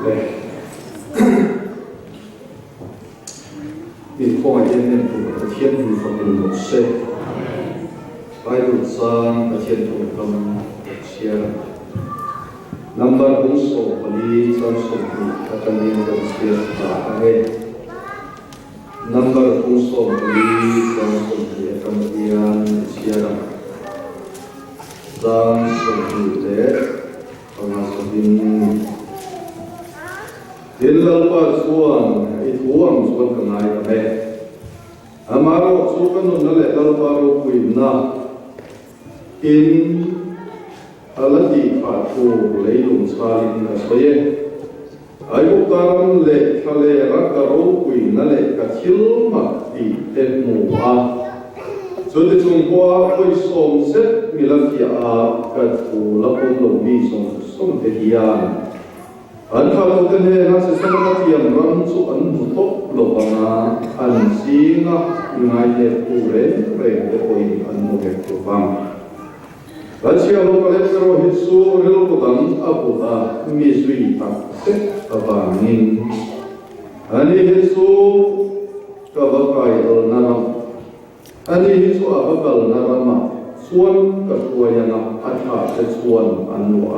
lệ vì không ai nên của thiên vì phật tử một xe ai được sang và thiên thủ cầm xe number cũng số bali sang số thì các anh em cần xe và nghe number cũng số bali sang số thì các anh em xe sang số thì để còn số thì đến lâu qua xuống ít uống xuống cái này là bé amaro xuống cái nón nó lại lâu qua rồi quỳnh na in ala di phạt phù lấy lùng xa lên là xoay ai cũng ta lệ thà lệ ra cả rồi quỳnh na lệ cả chiếu mà đi tên mù à cho đến chúng qua với sông xét mi làm gì à cái phù lập ông lồng mi sông thế hiền anh khảo câu tên này nó sẽ xem các tiệm rắn số anh một top lộc na anh xin ngay để phụ lên để coi anh một cái tổ vàng anh sẽ lo cái này rồi hết số rồi lo cái abu ta mi suy tập set vàng nín anh đi hết số cái bậc cái ở naram anh đi hết số abu cái naram mà xuân cái tuổi nhà anh thà sẽ xuân anh nuông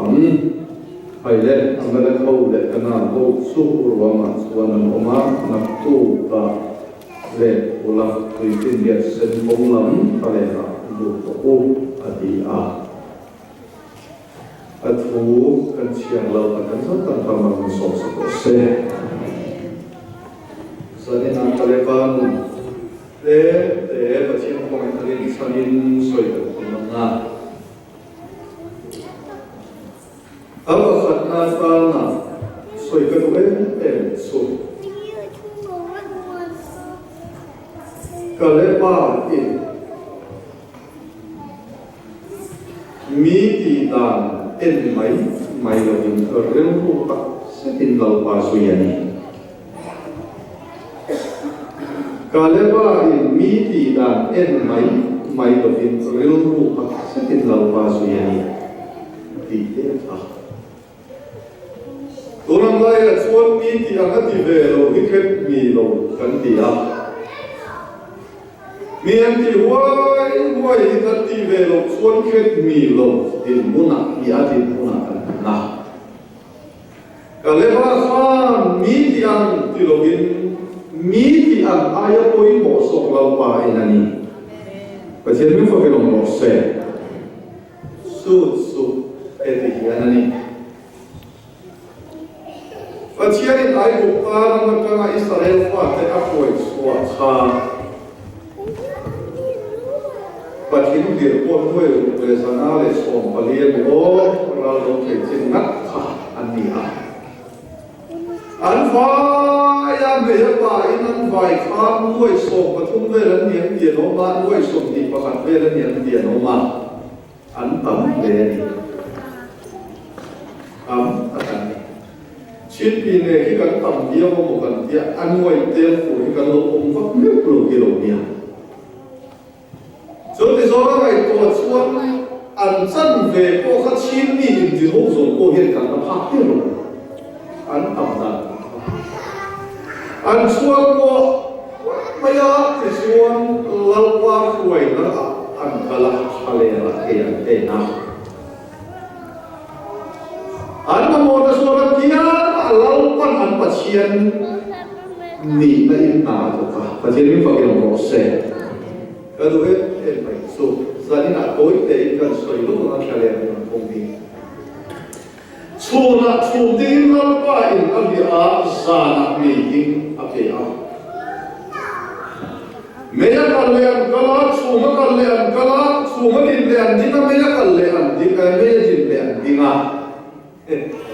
hay lệ anh đã khâu lệ cái nào khâu suốt rồi mà xuân anh ôm áp nạp tu và lệ của là tùy tin việt sinh phong lắm phải là đủ tổ ở đi à ở thú cần chiang lâu cần rất cần phải mang số số xe cho nên anh ta lấy van để và chiang phong anh ta lấy sang in soi được không nào ở phần na pha na soi cái em soi cái lẽ ba in mi ti đàn en mai là mình ở trong khu vực sẽ tin lâu ba soi này cái lẽ ba in mi ti đàn en mai là mình ở trong khu vực sẽ tin lâu ba soi này thì thế à tôi năm nay là xuân mi thì anh đã đi về rồi cái kết mi rồi cần gì à mi anh thì hoài đã đi về rồi xuân kết mi rồi thì muốn nặng mi anh thì muốn nặng na cái lẽ ra phan mi thì anh thì rồi mi thì anh ai ở coi bộ sọc lâu ba anh này và trên mình phải cái lòng nó xe sút cái gì anh này và chia đi tại cuộc ta đang trong ngày Israel phát tới áp dụng suốt ha và chính việc quân huệ về sản xuất để sống và liên bộ là đồ thể trên ngắt ha anh đi à anh phải anh về bài anh phải khám nuôi sống và thung về lần niệm tiền nó mà nuôi sống thì và khát về lần niệm tiền nó mà anh tầm về chuyện gì này khi cần tầm điêu một cần thì ăn ngoài tiền của khi cần lột ông vắt nước lột kia lột nhà cho nên do này tôi xuống ăn chân về cô khát chín đi thì hốt rồi cô hiện càng nó phát tiền rồi ăn tầm rằng ăn xuống cô bây giờ thì xuống lâu qua tuổi nó ăn cả là hà lệ là cái nào anh mà một cái số lượng kia lâu quan anh bắt chiên nỉ na in na cho cả và trên những phần kiện nó sẽ cái đó em phải số gia đình đã tối để cần soi lúc nó trả lời công ty số tiền lâu qua in anh đi à sa na meeting à phải à mấy cái cần liền cái đó số mà cần liền cái đó số mà liền liền đi nó mấy cái cần liền đi cái mấy cái liền liền đi ngà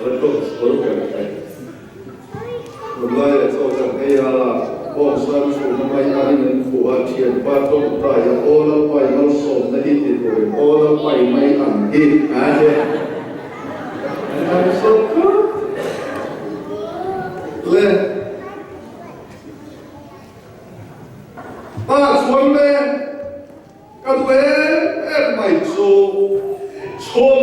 betul kan mulai seorang kaya bangsa semua yang kuat yang patut raya orang pai malsom nanti itu orang pai mai angki ada suka le suami kadue mai so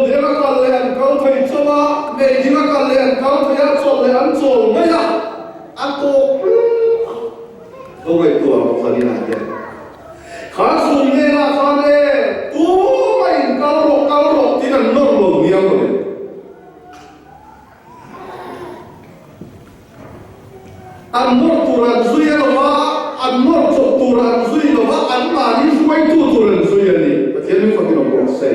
dia kalian kau thấy cho ngày đi mà cả liền cao thấy ăn trộm lại ăn trộm mấy à ăn trộm không phải tua không phải đi làm gì khá sung nghe là sao đây tua mày cao rộng thì là nó lồng nhiều rồi ăn một tuần duy là ăn một chục tuần duy là ăn mà đi duy tuần duy này và thế nên phải cái nó sẽ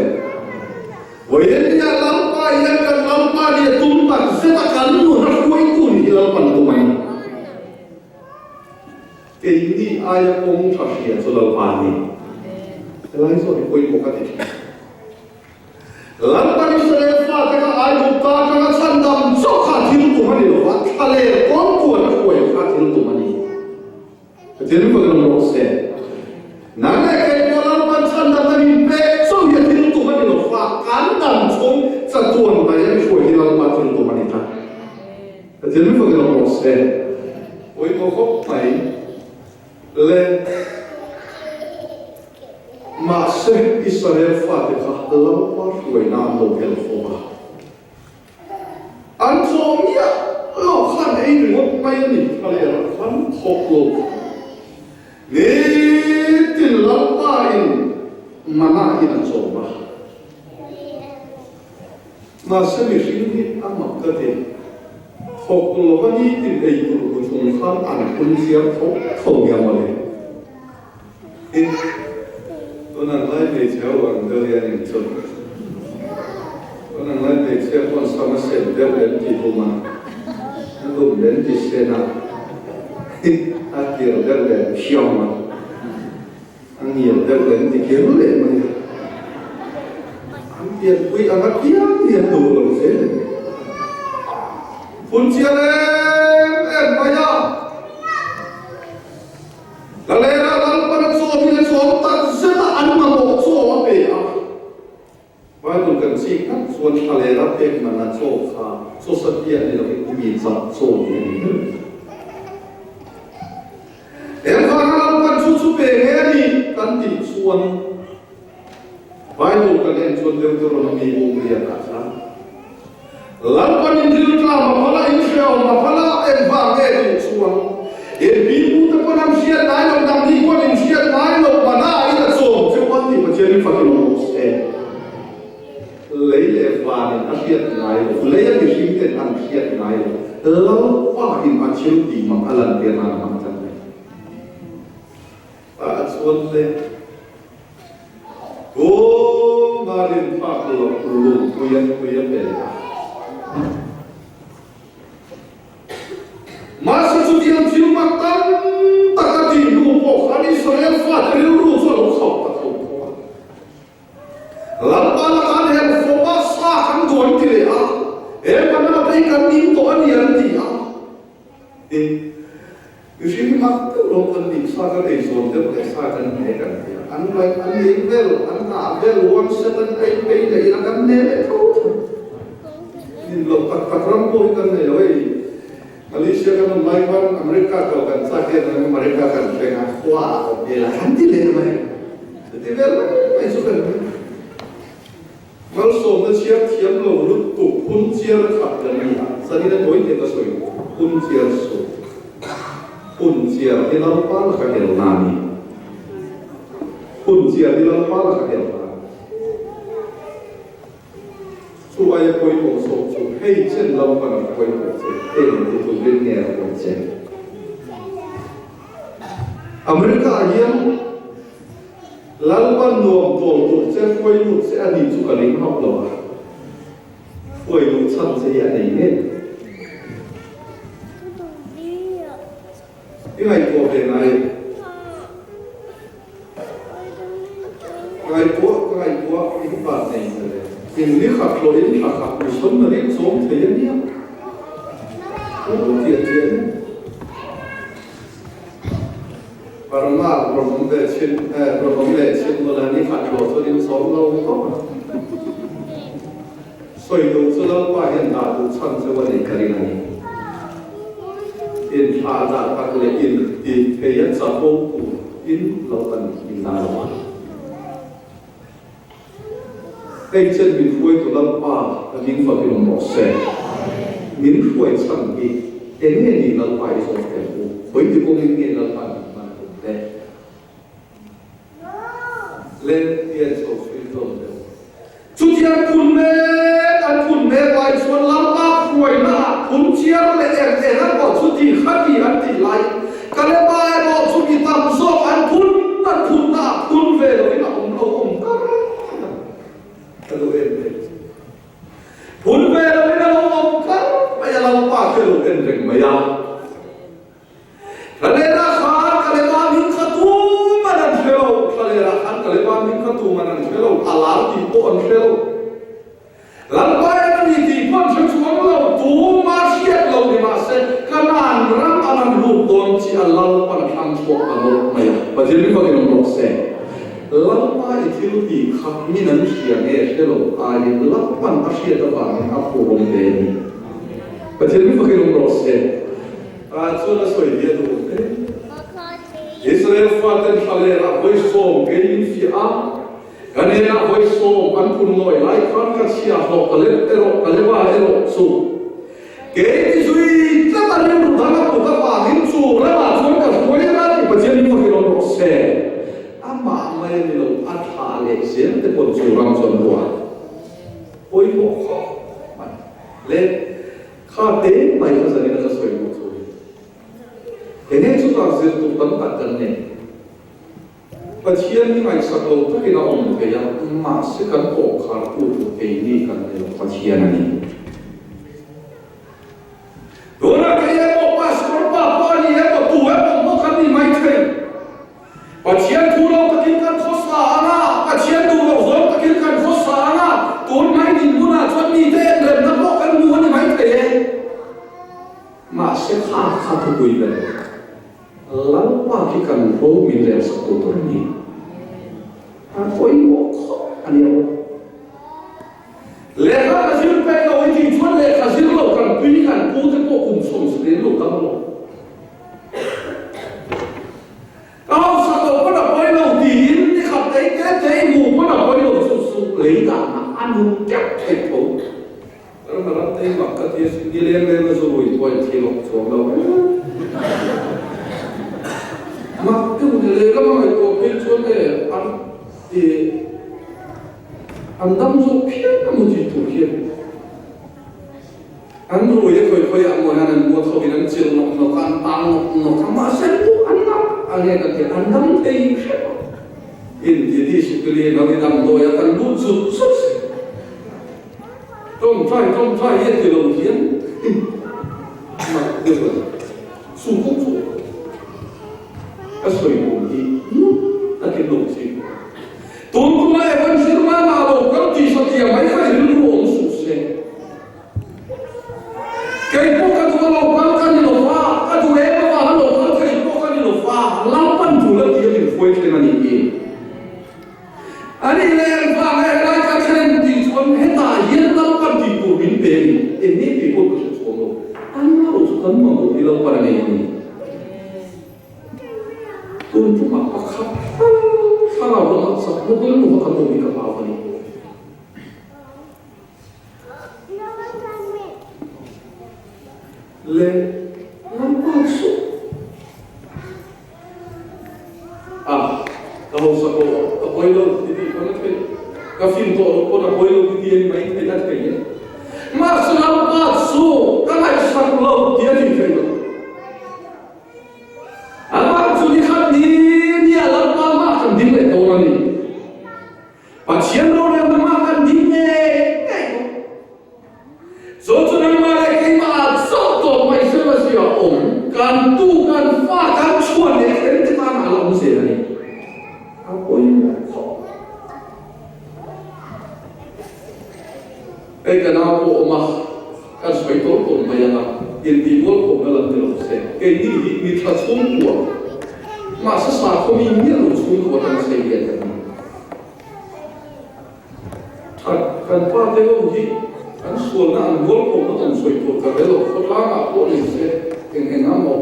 vậy nên nhà làm ba nhà cần làm ba dia tumpan sẽ ta cần luôn nó duy tuần thì làm bằng tụi mày cái gì ai cũng phải hiểu cho làm ba này cái này rồi quay một cái gì làm ba đi sẽ phát cái ai cũng ta cái chân đầm cho khát thiếu tụi mày rồi phát cái này con tuần nó quay khát thiếu tụi mày thế nên phải cái nó sẽ nãy cái orang panchan dapat impak so dia tidak tuh mana lo fakan dan cung satuan bayar show dia lalu panchan tuh mana tak jadi ni bagi lo proses oi mo kok mai le masih Israel fatihah dalam pasal nama local foba anjomnya lo kan ini mo mai ni kalian kan hok lo Nitin lampain mana ina coba, masa mesti amat kete, kalau kan nitin itu bukan anak pun siap kau yang mana, orang lain berjauhan dari yang coba, orang lain berjauhan sama sedang di rumah, dan di sana. Akhir dari siapa? Akhir dari di kiri mana? Akhir kui anak dia dulu sih. Puncian banyak. Galera lalu pada suami tak zeta anu mau suami ya. Baru kan sih kan suami galera mana sofa, setia ni lagi kubiasa suami ni. Yang orang cucu pengen kan di suan, bayu kalian suan Deuteronomi umriah kasar. Lalu Injil lama malah Israel malah evangeli suan. Bibu terpenam siat naik orang di kuan siat naik orang mana itu so. Cuman di macam fakir orang lei evangeli siat naik, lei yang disimpan siat naik. Lalu pahin macam di makalan dia nama macam. Sulle marin paklo lu kuyan bela masa sudian filmatan takati lupo kali Israel fatri lu solo tak lampala kan yang foba kan doan tile mana berikan itu anian dia Usually mak tu orang ni sahaja esok dia boleh sahaja ni kan dia. Anu lain anu bel, anu abel, uang setan kain dia akan nele tu. Ini lepas rampo kan dia, Malaysia kan Melayu Amerika kau kan sahaja dengan mereka kan dengan kuat dia hanti leh Jadi bel esok kan. Kalau soal siap siap lo tu pun siap tak dan ni. Saya ni poin kita soal pun siap so. Puncia di dalam pala kakek nani, puncia di dalam pala kakek nani. Supaya koi kosong, hei jen dalam pala koi kosong, hei itu dunia kosong. Amerika yang lalu nuam tol jen koi lut se adi juga lima puluh, koi lut san se ada ini. Ingai tua pengai, ingai tua itu part ni. Ini hak lo ini hak musuh meri som tiada dia. Oh tiada. Parma problem lecin melani hak lo tu ini som lo tu. So itu selalu bahagian dah tu sangat ni kali ni. In ada pakle in payat sapo in lautan in nalawan. cái chân mình phuôi tụ lâm pa mình phải cái lòng xe mình phuôi chẳng bị em nghe gì là phải rồi cái vụ với cái công nghệ là phải mà đấy lên tiền số phi công đấy chút gì anh phun mê lại xuân lắm pa phuôi na phun chia lại em nó bảo chút gì khác gì anh thì lại cái này bài bảo chút gì tạm số anh phun na phun về rồi là ông cái đồ em đấy phun về rồi là ông bây giờ làm pa cái đồ em rừng mày à cái này là khát cái này ba mình khát tu mà ăn theo cái này là khát cái này ba mình khát tu mà ăn theo alal thì bộ ăn theo làm bài nó đi thì con sẽ xuống lâu tu mà siết lâu thì mà sẽ cái nào ram anh lụt đòn chỉ alal pan tham số anh lụt mày và chỉ biết có cái nông sẽ làm bài thiếu thì khát mình ăn siết nghe theo ai làm pan ăn siết đó bạn ăn phụ lòng đen và chỉ biết có cái nông sẽ cho nó soi dia tu Israel faten khalera voi som gein fi a kanena voi som an kun noi lai khan ka sia ho kalewa ero su ke zui ta ta ni ta ka ko ka pa hin su la ma chon ka ko ya na ti pajen ni ko ro se ama mai ni lo a tha le sen te ko su ram chon wa oi mo kho le kha te mai ka sa ni ka soi mo thế nên chúng ta sẽ tụ tập tại gần này và thiên như ngày sau đó cái nào ông cái nào mà sẽ cần cổ khá cụ cái gì cần để và thiên này đó là cái em một ba số ba ba đi em một tụ em một cái gì mai thế và thiên thu lâu ta kinh cần khó xa na và thiên thu lâu rồi ta kinh cần khó xa na tốn mai đi mua na cho đi thế em làm nó có cần mua như mai thế mà sẽ khá thú vị đấy lalu pagi kan roh miler sekutu ni, aku ini aniau. Lepas hasil pega ini cuma lepas hasil lo kan pilih kan putih kok kumsom sendiri lo kamu lo. Kau satu pada poin lo din ni kata mu pada poin lo susu leida anu jak itu. Kalau malam tadi makan dia sendiri yang dia suruh poin kilo soal lo. mà cái một điều đó mà có cái chỗ này anh đâm số phiền nó một gì thủ hiền anh rồi cái anh muốn anh mua thầu anh chịu nó can tăng nó tham mà xem tu anh nghe cái anh đâm thấy in thì sự cái nó đi đâm tôi anh lút sụt sút trong trai hiện từ đầu tiên mà được rồi sụn không sụn cái soi bùn đi, cái lỗ gì, tuần cũng lại vẫn sẽ mà nào cái chỉ số tiền mấy cái lỗ ông sụt xe, cái bộ cái đồ lỗ cái gì lỗ pha, cái đồ em mà lỗ cái bộ cái gì lỗ pha, lắm phần chủ lực thì mình phơi cái này đi, anh ấy lên pha cái cái chuyện thì chuẩn hết ta hiện lắm phần thì của mình về, em này thì của mình chuẩn rồi, anh nó cũng cần mà một đi lâu para này tuân chúng mà có khắp sao nào đó sắp nó cứ lúc mà không bị cả bao vậy lệ làm bao số đâu sao có quay lâu thì có nó thấy cái phim tổ có là quay lâu thì tiền mấy cái đất cái gì mà sao làm bao số cái này sao lâu tiền thì thấy đâu Jadi kan ni alam makan di mana orang ni, pasien orang yang makan di mana, so orang mereka ini satu macam siapa om, kan tu kan fa kan cuan ni, kan kita nak alam saya ni, apa ini? Kenapa omah kan sepuluh pun bayar, yang timbul pun dalam dalam saya, ini tak sungguh. Masa saat kami ini harus mengikuti saya kan, kan pada itu kan suara anggol pun tak sesuai kalau kalau apa ni saya dengan apa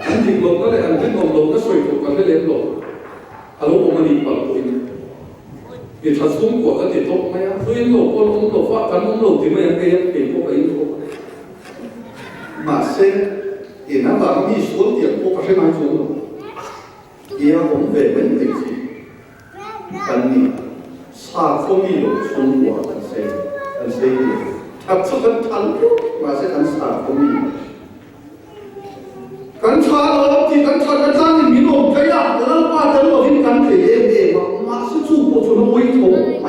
anjing lokal anjing lokal sesuai kalau kalau orang ini palsu ini มีทัศน์กว่าก็ติดตกไหมอ่ะคือโลกก็ล้มโลกฟ้ากันล้มโลกที่ไม่ยังเกย์เป็นพวกไอ้พวกมาเส้นอีนั้นบางมีส่วนเดียวพวกใช่ไหมส่วนอีนั้นผมเวทเป็นสิกันนี่ซาก็มีโลกส่วนกว่ากันเส้นถ้าสักกันทันมาเส้นกันซาก็มีกันชาเราที่กันชากันชานี่มีโลกขยับแล้วป้าจะโลกที่กันเองมาสู้สู้พวกชนบุรีโถไป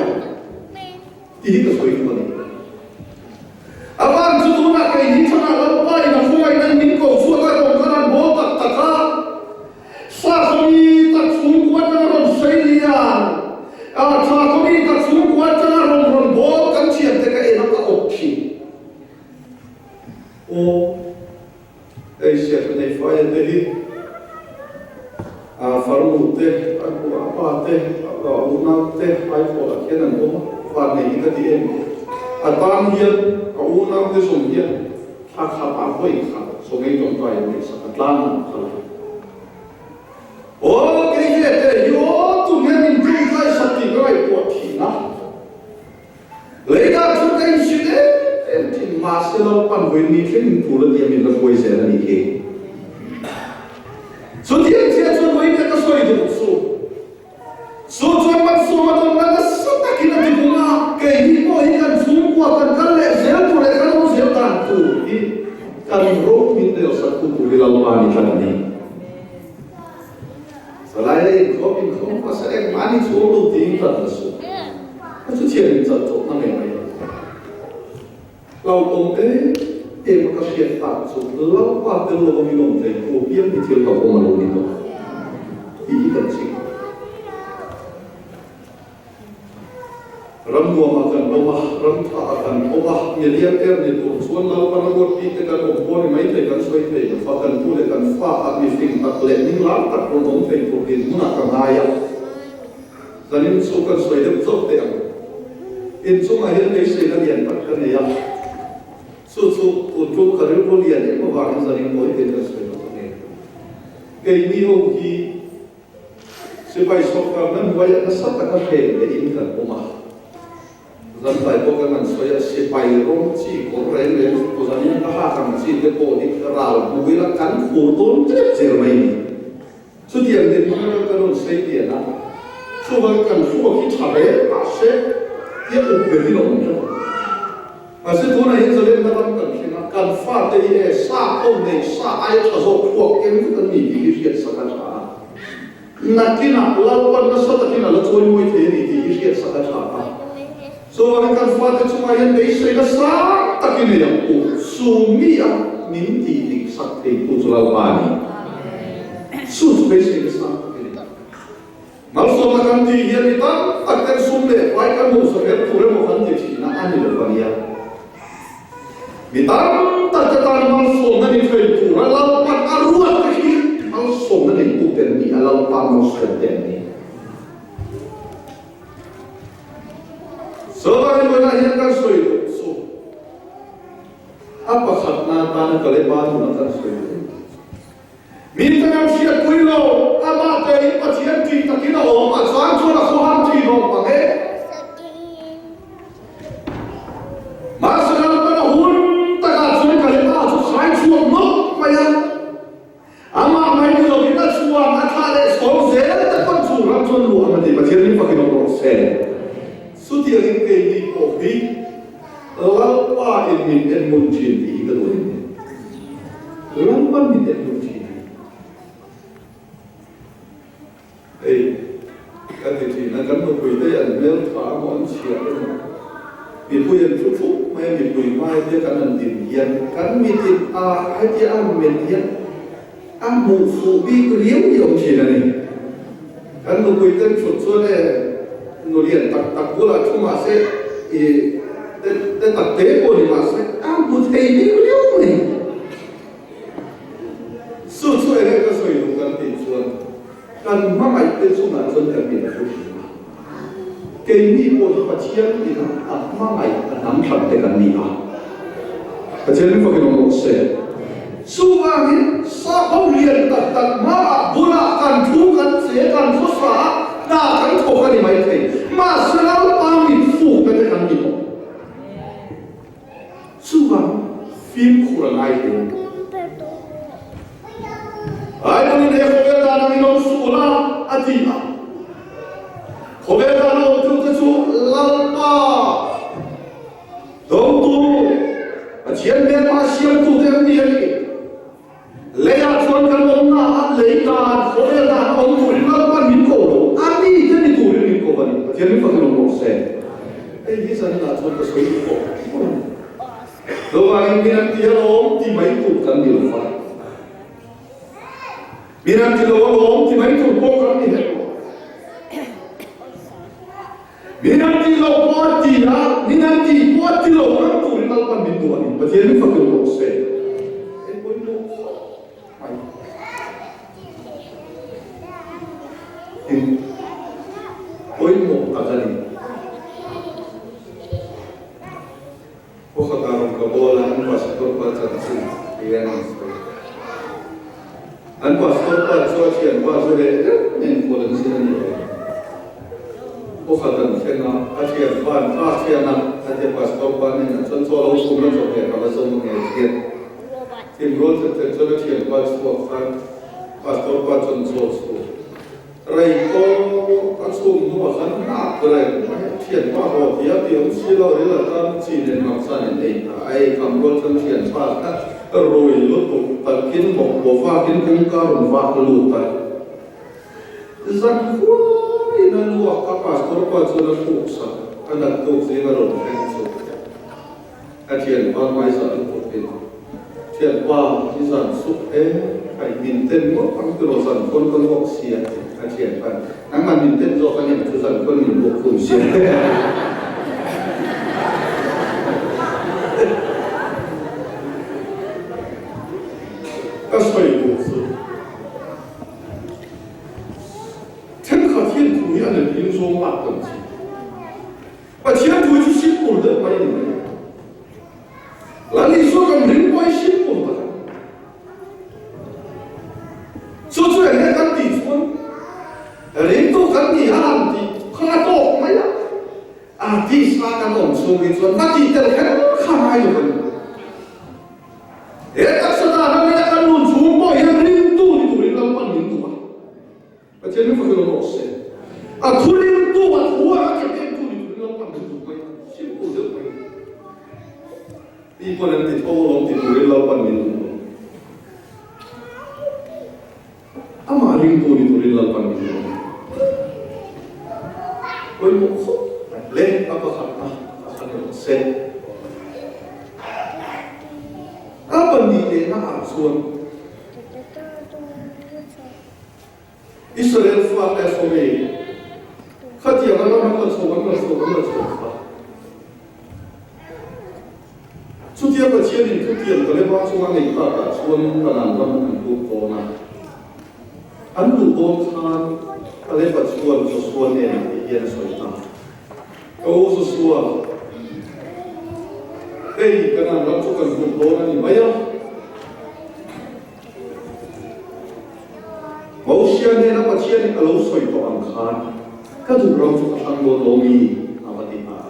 ที่นี่ก็สวยกว่านี้อาบ้านสุดนักไอ้หินชนะแล้วป้ายนักมวยนั่นมินโก้ช่วยกันขนาดโบตัดตะกาซาเขามีตัดสูงกว่าจะรำเสียนซาเขามีตัดสูงกว่าจะรำโบกันเชียนแต่ก็เอ็นก็อกชีโอ้ไอ้เสียในไฟเดลิฟารุเตะอันกูอาปาเตะก็อุณาเตะไอ้พวกแค่นั้นผมฟันในนี้ก็ดีเองอาตามเฮียก็อุณาเตะส่งเฮียถ้าขับอาไปขับส่งให้จงใจในสักล้านครับโอ้เกย์เตะโย่ตุ้มเนี่ยมันจงใจสักทีก็ไอ้ปวดทีนะเลยถ้าทุกคนสิเดที่มาเสียแล้วปั่นวันนี้ขึ้นผู้ละเดียมินละคุยเสียแล้วนี่เองสุดที่เสียจนวันนี้ก็สวยดูสู้จนมันสู้มาตรงนั้นก็สุดที่กินอะไรกูนะเกย์นี่พอเห็นกันสูงกว่ากันเลยเสียตัวเลยกันต้องเสียตังค์ตัวที่การรู้มินเดียวสักตัวที่เรามานี่ขนาดนี้สลายเลยเขาเป็นเขาภาษาเอกมานี่สู้ดูดีกันนะสู้ก็จะเชื่อในจัดจบนั่นเองเราตรงมันก็เสียตังค์สุดแล้วว่าเป็นโลกมีลมใจโอ้เยี่ยมที่เที่ยวกับผมมาลงนี่ตัวที่กันจริงรำนัวมากันโอ้ว่ารำท่ากันโอ้ว่าเนี่ยเรียกแก้มในตัวส่วนเราก็ระบบที่จะกันผมว่าไม่ได้กันช่วยได้กันฟ้ากันพูดได้กันฟ้ามีสิ่งตัดเล็บนิ่งล้างตัดประดมเป็นตัวเด่นมุ่งกันหายตอนนี้สู้กันช่วยได้จบเดียวอินสู้มาเห็นได้สิ่งนั้นเรียนตัดกันเนี่ยสู้อุดจุกการเรียนเนี่ยก็วางใจในมวยเป็นสิ่งนั้นเองเกย์มีโอคีสิไปสอบกันนั้นไว้ก็สักตะกันเพลงได้ยินกันผมอ่ะจันทร์บอกกันนั้นส่วนสิไปร้องชีคนเรียนเลยผู้ชายนี่ก็หาทางชีเด็กโตนี่ก็เราบุวิลกันคู่ต้นเจ็บเจ็บไหมสุดที่ยังเด็กมันก็กระโดดเสียเดียนะช่วยกันช่วยที่ทำเองอาเซ่ที่อุปเบที่เราเนี่ยอาเซ่ตัวไหนจะเล่นได้บ้างกันที่นั่นการฟาดได้เอซาโอเนซาไอ้ทศพวกเอ็มกันมีที่เสียสักการะนักที่นั่นเราวันนั้นสักที่นั่นเราช่วยมวยเทนี่ที่เสียสักการะso akan fata cuma yang desa besar tak ini yang sumi yang minti di sakti itu sulawani sus besi besar mal so makan di yang itu akan sumber baik kan musuh yang pura makan di Cina ani lepas bitar tak cetar mal so nanti itu lalu pan arwah kecil mal so nanti itu terni lalu pan musuh terni Soalnya menanyakan soal itu, apa khidmat tanah kelebihan menanyakan soal itu. Minta yang siap kuilo, apa dari pasien kita kita orang macam mana soal itu orang Masa kalau pada hun tak ada kelebihan, soal suam nak macam, ama main dulu kita suam macam ada soal saya tak pun suam soal luar nanti pasien ini pakai nomor saya. Sudah ini kopi, lalu ini dan muncul kedua ini, lalu ini dan muncul. Kan itu nak kopi itu yang melfah manusia itu, ibu yang cukup, main ibu dia kan nanti yang kan meeting aja media, musubi kriam yang cina ni, kan kopi itu cukup nulian tak bola cuma se tak tebo ni mas but ini beliau ni susu ini kan so itu kan tujuan kan mama itu cuma tujuan kita kini pun pasien kita mama itu nampak dengan dia pasien itu kita ngomong se suami sahau lian tak mama bola kan bukan se kan susah nah kan kau kan dimai 马斯拉巴米夫跟着看你不？是吧？非苦了爱的。爱你的后边那你弄输了，阿弟啊！后边那弄就出老爸，东都，前面把香都在面里。雷亚川跟我那雷达后边那我们老板民口了，阿弟这里土人民口吧你，前面发生了什么事？哎，你说你拿出个水果，老板你那天龙地没土干的发，你那天龙地没土包干的，你那天老板地啊，你那天老板地老干土人老板民口吧你，前面发生了什么事？Oimo agani. Pokakarong kabola ang pastor pa sa iyan ang story. Ang pastor pa sa siyan pa sa men ko lang sila niya. Pokakarong siya na asiyan na ati pastor pa niya sa solo sumunod sa kaya kalasong mga siyan. Timrod sa solo siyan pa sa pastor pa sa solo. Rai ko asum no san na rai thian pa ho dia tiang si lo le la tam chi nen mak san nei ai kam ro chang thian pa ta roi lo tu ta kin mo bo fa kin kung ka ron va lu ta zan ko ina lu ka pastor pa so la pu sa ana tu si ga ron ken so a thian pa mai sa tu kin thian pa ni san su ai min ten mo pang tu lo san kon kon wok sia anh chị em nắng mà mình tên do các nhà chú dân quân mình buộc thường xuyên các sợi cổ sự天可天土样的民说话等级，把前途去辛苦的欢迎你，那你说个人关辛苦吧？说出来那当地村。人都跟你啊，他多没呀？啊，第三个农村的村，那地的很看还有个，但是那那个农村包养人多的多人老板人多啊，而且你不给我说，啊，土人多啊，土啊，这边土的老板人多呀，辛苦的多。一个人的土龙的土人老板人多，啊嘛人多的土人老板人多。Oi mo le apa kata akan se apa ni na asuan Israel fa ta so me khatia na na so chutia ba chia ni chutia ka le ba so ma nei ta ka suan ka nan ram kan tu ko na an lu bon khan ale ba suan so suan ne yên soi ta câu số số đây cái nào nó cho cần một đô này mấy không mẫu xe này nó mà xe này cái lối soi to ăn khan cái thủ rong cho thằng đồ đồ mì à mà đi à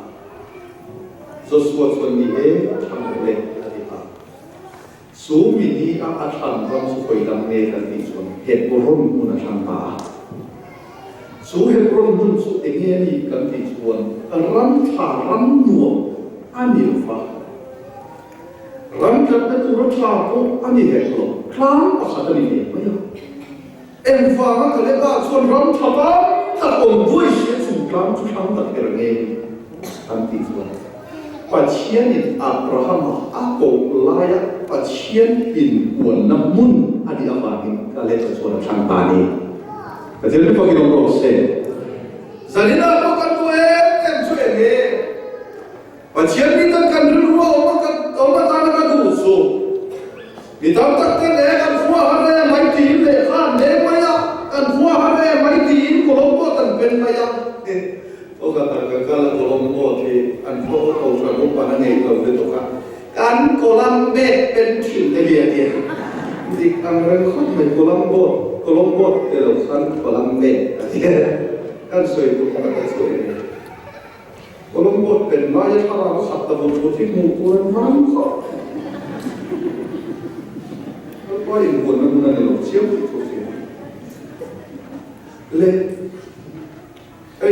số số phần đi hết thằng lên à đi à số mì đi à thằng rong số phải làm nghề cái gì rồi hết bộ rong cũng là thằng bà số hệ rong hun số tiếng nghe đi cần thì chuồn rắn thả rắn nuông anh hiểu phải rắn chân cái tu rắn thả cũng anh hiểu rồi khám và khát đi hiểu mấy em và cái lẽ ba chuồn rắn thả ba ta còn vui sẽ chủ khám chú khám ta cái nghe anh thì chuồn và chiến in Abraham ako laya và chiến in buồn năm mun anh đi làm gì cái lẽ là chuồn sang ta đi Jadi ni bagi orang Kristen. Jadi nak makan tuan cuci ni. Macam ni kan dulu orang tak nak dusu. Kita tak kena kan semua hari mai tin le kan le maya kan semua hari mai tin Colombo tan pen maya. Orang kata kalau Colombo thì anh có câu chuyện của bạn này câu về tục kan Colombo pen tin le dia dia. Jadi ang rengkot mai Colombo kalau kan Colombo kan soi tu kan soi คนบดเป็นร้อยถ้าเราขับตะบุญที่หมู่ตัวนั้นก็ก็ยังคนนั้นนั่นเราเชี่ยวที่สุดเลยไอ้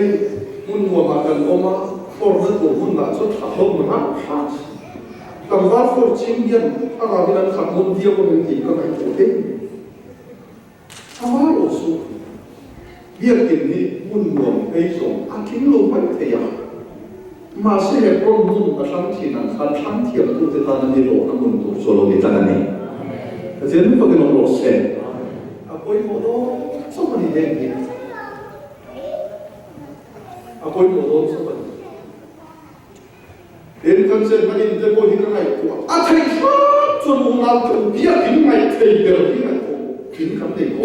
มุ่งหัวมากันออกมาฟอร์มตัวมุ่งละสุดท้ายมันรักขาดแต่ว่าฟอร์ชิมยันถ้าเราไม่นั้นขับมุ่งเดียวกันจริงก็ไม่ถูกเองถ้าว่าเราสู้เบี้ยกินนี่มุ่งหัวไปส่งอาทิตย์ลงไปเทียมาเสียกรมมุ่งกับทั้งที่นั้นทั้งที่เราตัวจะทำในโลกนั้นมุ่งตัวโซโลดิตานี่แต่เจ้าไม่ฟังกันเราเสียอาไปหมดแล้วสมัยเด็กเนี่ยอาไปหมดแล้วสมัยเด็กกันเสร็จมันจะพูดที่ไหนตัวอาทิตย์ชวนมุ่งเราจะเบี้ยกินไม่เทียเดียวที่ไหนตัวกินคำเดียว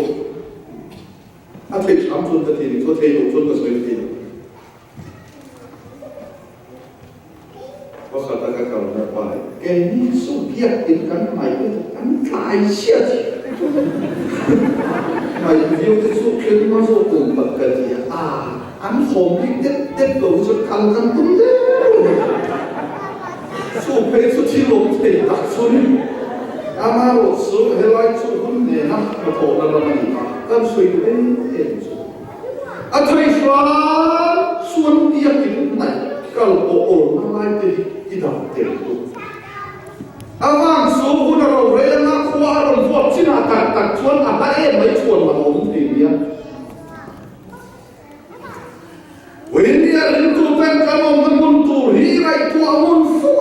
อาทิตย์ทำชวนจะทีนี้เขาเทียชวนก็สวยทีก็ขัดกันกันไปแกนี่สู้เพียรกินกันใหม่ก็อันตายเชี่ยไม่เดียวจะสู้เพียรมาสู้กลุ่มปกติอันผมที่เด็ดหลงสุดกันตุ้มเด้สู้เพชรสู้ที่หลงเตะตักสู้นี่อามาโรสู้เฮลัยสู้หุ่นเนี่ยนะมาโผล่แล้วมันนี่กันสู้เอ็นสู้อันที่สามส่วนเดียกินไหนก็โอ้อะไรตีที่ดังเต็มตัวอาวันสู้หุ่นเราเรียนนักว่าเราพวกที่น่าตัดชวนอะไรไม่ชวนมาล้มตีเนี่ยวันนี้เรื่องตัวเป็นการมันมุนตัวฮีไรตัวมุนฟัว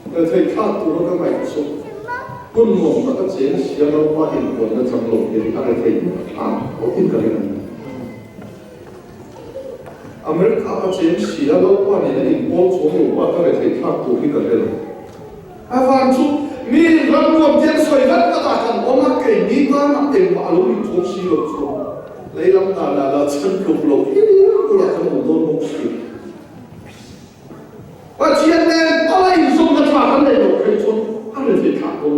แต่ใช้ข้าตัวก็ไม่สุดคุณมองแล้วก็เสียงเสียเราว่าเห็นคนแล้วจำลงเห็นอะไรที่เขาอินกันเลยอเมริกาเสียงเสียเราว่าเนี่ยอินโพสต์ว่าอะไรที่ข้าตัวที่กันเลยอาวันสุดมีรับรวมเทียนสวยรัตน์ต่างๆออกมาเก่งดีกว่านักเต็มบาลุยทุกสิ่งทุกอย่างเลยลำตาลาลาฉันกลุ่มลงที่นี่ก็อยากจะมุ่งโดนมุกสิว่าเชียนแดงอะไรส่งกระถางกันเลยหรอกเป็นชนอะไรที่ขาดตรง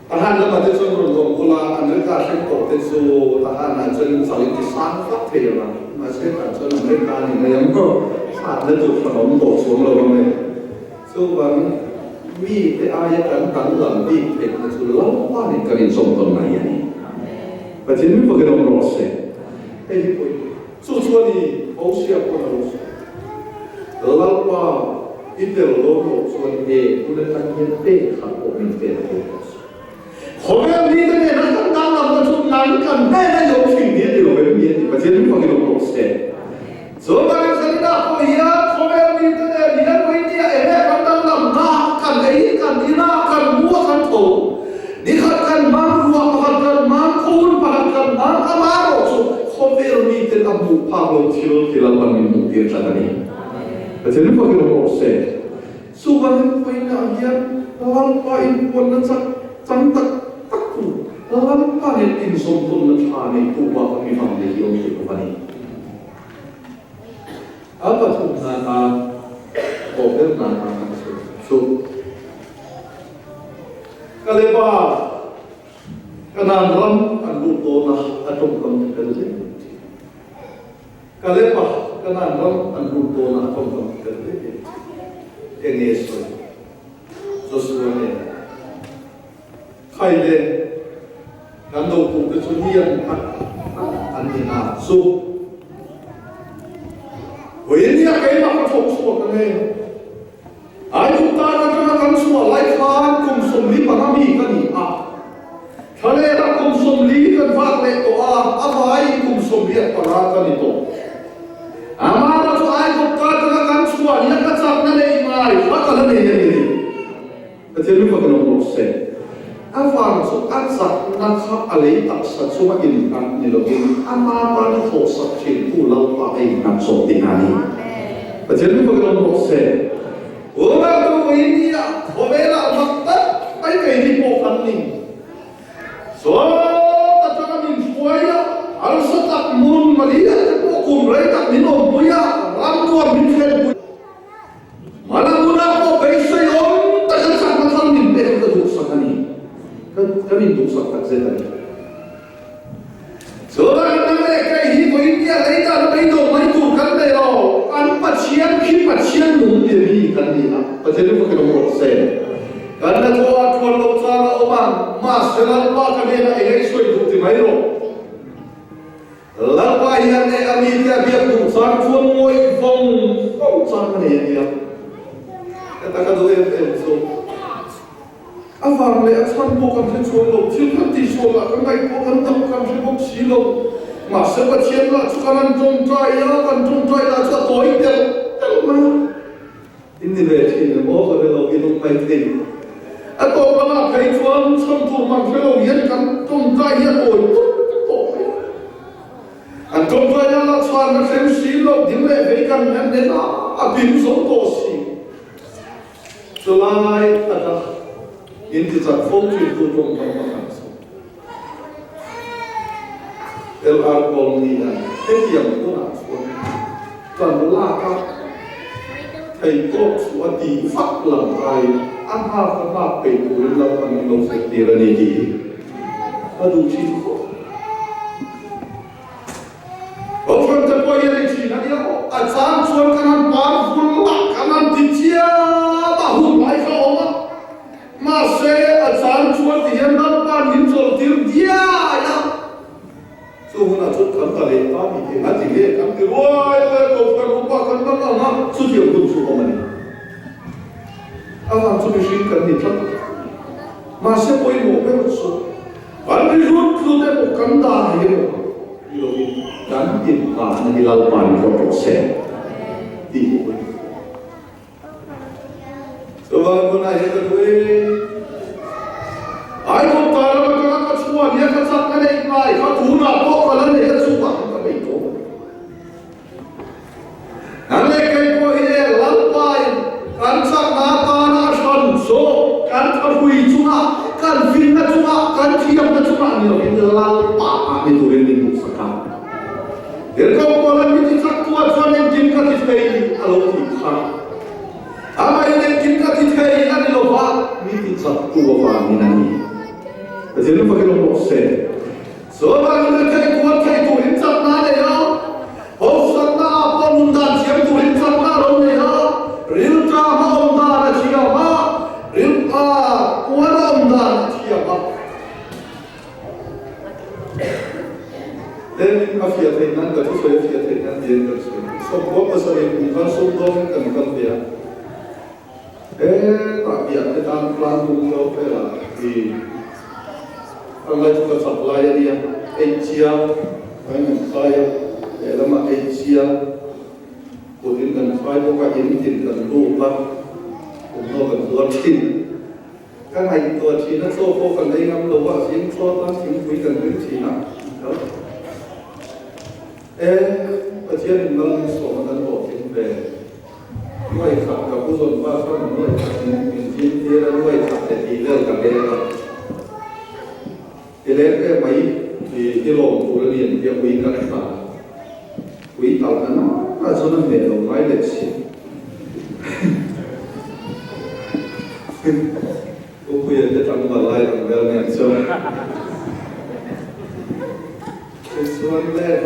ทหารแล้วมาที่ชนรวมกุลาอเมริกาเช่นโตเตซูทหารนั้นจนสาวที่สร้างฟักเทียร์มาเช่นกันจนอเมริกาเนี่ยยังก็ขาดได้ถูกขนมโตสวมเราบ้างเลยสู้วันมีแต่อายกันตั้งหลังที่เป็นสุดล้อว่านี่กันส่งตรงไหนอย่างนี้ประเทศนี้พวกเราโรสเซ่ไอ้ที่พูดสู้ชวนนี่โอเชียคนโรสแล้วว่าอินเตอร์โลกชวนเองคุณตั้งเงินเต้ขับผมเป็นเต้โรสคนแบบนี้เนี่ยนักตั้งหลังมาชุดนั้นกันแน่ๆยกทิ้งเนี่ยเดี๋ยวแบบนี้ประเทศนี้พวกเราโรสเซ่ส่วนบางสิ่งที่เราเห็นคนแบบนี้เนี่ยนี่เราไม่ได้เห็นกันตั้งหลังนะกันไอ้กันนี่นะกันมัวกันโตนี่ขัดกันมารัวขัดกันมาคูนขัดกันมาอามาโรสุคนแบบนี้เป็นอาบุพาโลทิโลที่เราเป็นมุขเดียร์กันนี่แต่เช่นพวกเราโรสเซ่ส่วนไปนั่งยันเราไปคนนั้นสักจังตักตักตูเราไปเห็นอินสมตุนนั้นทานในตัวว่ามีความเดียวที่ตัวนี้apa tu nama problem nama so kaleba kanan ram andu to na atom kam kerje kaleba kanan ram andu to na atom kam kerje ini so suane khaile nando ku ke sunian anina soวันนี้ใครมาประทบส่วนกันเลยอายุตาจะมากันส่วนไล่ฟานกุมสมลีปนามีกันนี่ทะเลรักกุมสมลีกันฟาดเล็กตัวอาไว้กุมสมลีปนากันนี่ตัวอามาเราจะอายุตาจะมากันส่วนนี้ก็จับนั่นเองมาฟังกันนั่นเองนี่แต่ที่รู้ว่ากันเราเสร็จอาฟังสุดอันสักนักขับอะไรตัดสัตว์สมัยนี้กันนี่เราเองอามาปานโทสักชิ้นผู้เราไปเองนับสมตินานี้แต่ที่รู้ว่ากันเราเสร็จโอ้แม่ตัววิญญาณโอ้แม่เรามักตัดไปเกิดที่พวกนั้นนี่ส่วนแต่จะมาบินช่วยอ่ะอันสุดตัดมุนมาดีอ่ะจะพวกกลุ่มไรตัดนิโนบุยอ่ะรำตัวบินเทนบุยมาแล้วมุนาพวกไปสยองแต่ฉันสั่งมาทำบินเป็นกระดูกสักนี่kami dosa tak sedar. Soalnya mereka hidup cái đồ mấy tụ cái này rồi ăn bát chiên khi bát chiên đúng điều gì cái gì à bát chiên nó phải đồng bộ xe cái này cho thuần lộc ra là ông mà sẽ làm ba cái này là cái suy thuộc thì mấy rồi làm ba hiện nay America biết đủ sang thuần ngôi phong phong sang cái này đi à cái ta cái em số anh vàng lẽ sang bộ cầm trên số lộc trên thân thì số là cái này bộ cầm tâm cầm trên bộ xí lộc mà sẽ bát chiên là cho cái anh trông trai á anh trông trai là cho tối tiền mà ini về thì bố rồi bây giờ cái lúc này anh tôi có là thầy chuan xong thủ mang theo hiện cắn trong tay hiện ổi anh trong tay là xoan nó xem xí lộc những lệ với căn em đến là biến sống tổ xí rồi lại là in thì chắc phong truyền tu trong tâm mà làm sao el alcohol ni là cái điểm của nó còn là các thầy cô chúa đi phát lòng ai anh ha phát ha bị tụi nó còn lâu sẽ đi ra đi đi và đủ chi khổ ông phân tích coi như gì là đi đâu anh sáng xuân cái anh bán phun lạc cái anh thịt chia mà hùn lại không á mà sẽ anh sáng xuân thì hiện đang bán những số tiền dia ya số hôm nào chút cẩn thận để ta bị thế anh chỉ biết anh cứ ôi tôi không có cẩn thận đâu mà số tiền đủ số của mình anh làm cho mình sinh cần gì mà sẽ quay một cái một số anh đi rút luôn để một cắn đà hiểu rồi gắn tiền cả nó đi lao bàn cho tổ xe đi rồi rồi hôm nay cái đuôi ai cũng tới là cái chua nhé cái sắt cái này này cái thú nào bóc vào lên để cái chua cái bị cố anh lấy cái coi này lăn bay anh sắp na ta na son so anh thắp huy chúng ta anh phim na chúng ta anh thiam na chúng ta nhiều cái lăn pa cái tụi mình đi sạc để không có lần mình sạc tua cho nên chính cái thịt này alo thì khác ama ini kita tikai ina di loba miti satu apa minani. Jadi pakai nombor sen. Soalnya kita tikai kuat tikai tu insaf nade ya. Hosat na apa undan siapa tu insaf na ronde ya. Real drama undan siapa. Real kuat undan siapa. Dan afia tenan kalau saya afia tenan dia terus. Semua pasal yang bukan sumber kan dia. Tak biar kita pelan dulu lah di kalau juga supply dia Asia, banyak saya dalam Asia, kemudian kan saya juga ini kan lupa, untuk kan tuan tin, kan hai tuan Cina so kau kan dengan lupa sih so tak sih kuikan dengan Cina, pasien dalam semua dan boleh nuôi khắp các khu vực và các nuôi khắp những gì thế là nuôi khắp để đi lên cả đây là thì lên cái máy thì cái lồng của nó liền cái quý cái này quý tàu nó là cho nó về đầu máy để xí cô khuyên cái thằng mà lại thằng bé này cho cái xuân lên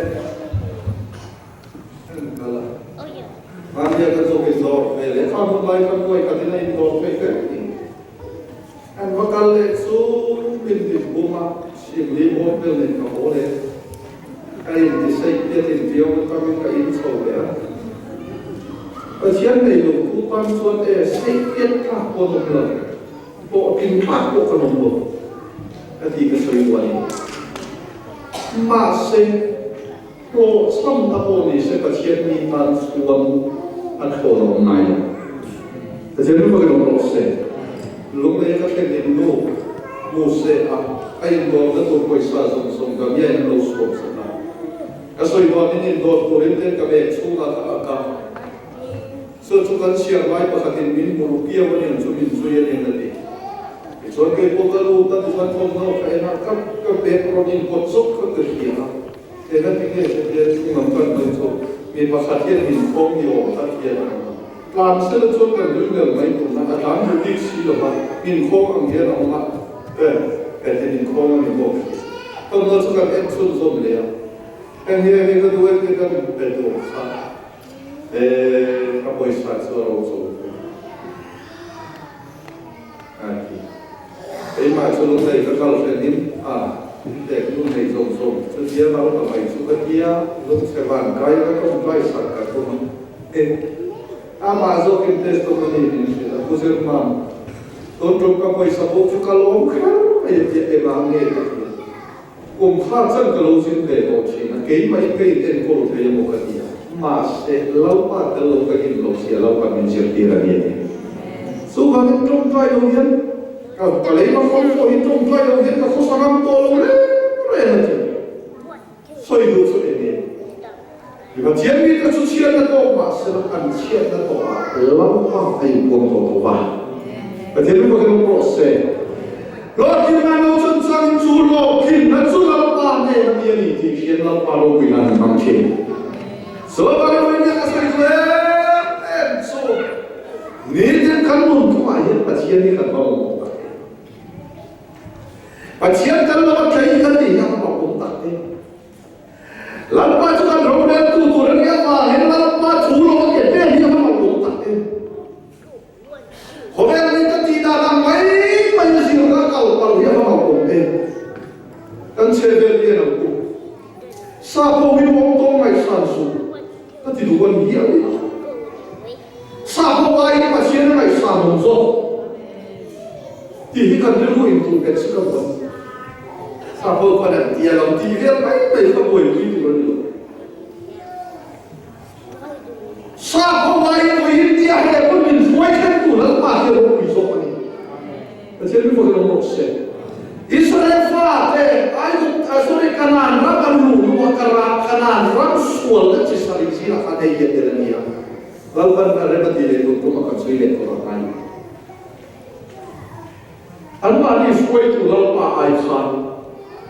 Manja kan so besok, ele kamu baik kamu baik katanya indoor paper ini. Kan bakal leksu pintu rumah sini mobil ni kau boleh. Kain disai dia tinjau kami kain soalnya. Pasien ni lu kupan suan sai dia tak boleh lah. Bo tinpak bo kan bo. Kati kesulitan. Masih pro sam tapo ni se pasien ni tan suan anh khổ lòng này, thế nên lúc cái lòng xe, lúc đấy các cái điểm nô, mua xe à, anh gọi là tôi quay xa sông cái gì anh nô xuống xe nào, cái soi vào nên đột của đến tên cái bể xuống là cả, sơ chúng ta xia vai và cái mình một kia vẫn nhận cho mình suy nghĩ là gì, rồi cái bộ cái lô ta thì vẫn không đâu phải là các bể protein cốt sốc các cái gì đó, thế nên cái chúng mình cần phải做。มีภาษาที่มีข้อมีโอกาสที่จะการเสด็จชนกันเรื่องไม่ถูกนะอาจารย์อยู่ที่สี่หรอกมีข้ออันเดียวนะแต่ที่มีข้อมันมีบอกต้องเราจะกันเอ็กซ์ชนเลย anh em cái đuôi cái cái bề đồ sa các bồi sát sơ rau sầu ấy mà cho lúc này các câu chuyện đến để lúc này rồng rồng cho kia bao tầm bảy số cái kia lúc sẽ bàn cái các công cái sát các công mà do kinh tế tôi nói đi là tôi sẽ mà tôn trọng các bồi sát bộ cho các lỗ khác ấy thì làm nghề cùng phát triển cái lỗ sinh về bộ chỉ là cái mấy cái tên cổ thì một cái gì mà sẽ lâu mà từ lâu cái gì lâu sẽ lâu cái mình sẽ tiền là gì số mà mình trong trai đầu tiên cái lấy mà không có hiện trong trai đầu tiên là không sao làm to luôn đấy rồi là gì soi đủ soi đấy thì mà chiến bị cái số chiến là to mà sẽ là ăn chiến là to lâu mà hay buông to vào và chiến bị cái nó process rồi khi mà nó chân sang chú lô khi nó chú lâu ba này là gì thì chiến lâu ba lô vì là bằng chiến so ba cái này là cái gì em so nên cái luôn cũng ai hết và chiến đi cả bao và chiến cái nó bắt thấy cái gì nó bảo cũng tắt đi làm ba chúng ta rồi nên tu nó nghe và hiện làm ba chú lô cái tên nó bảo cũng tắt đi hôm nay mình cái gì ta làm mấy gì nó cầu bằng cái bảo cũng đi cái xe về đi nào cũng sao không biết ông tôi mày sản xuất cái gì đủ con nhiều đi sao không ai mà chiến nó mày sản xuất rồi thì cái cần đến hồi tụ cái sự đâu sao không có đàn tiền làm gì biết mấy đây không hồi gì thì được sao không ai mà India hay con mình quay cái tụ nó mà thì không bị sốc này cái chuyện nó có một sự Israel pha thế ai cũng sorry Canaan ra kan lu Canaan ra suol cái gì sai gì là cái này vậy đấy nhỉ lalu kan ada betul itu makan sulit orang lain Alma ni suai tu lalpa ai khan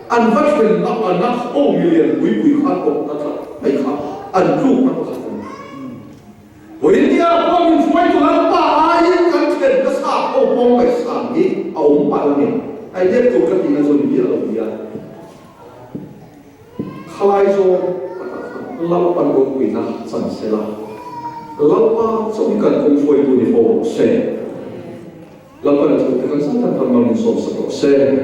an vắt bên nắp million bui khan cũng nắp ai khan an ru nắp khan với India có mình suai tu lalpa ai kan chen cái sa bông cái sa ni ông bà này ai biết tu cái gì nó rồi biết là gì à khai rồi lalpa bông quỷ na sẵn sẽ là lalpa trong cần công phu tu ni phổ sẽ lalpa là tu cái sẵn thành phần mình sống sạch sẽ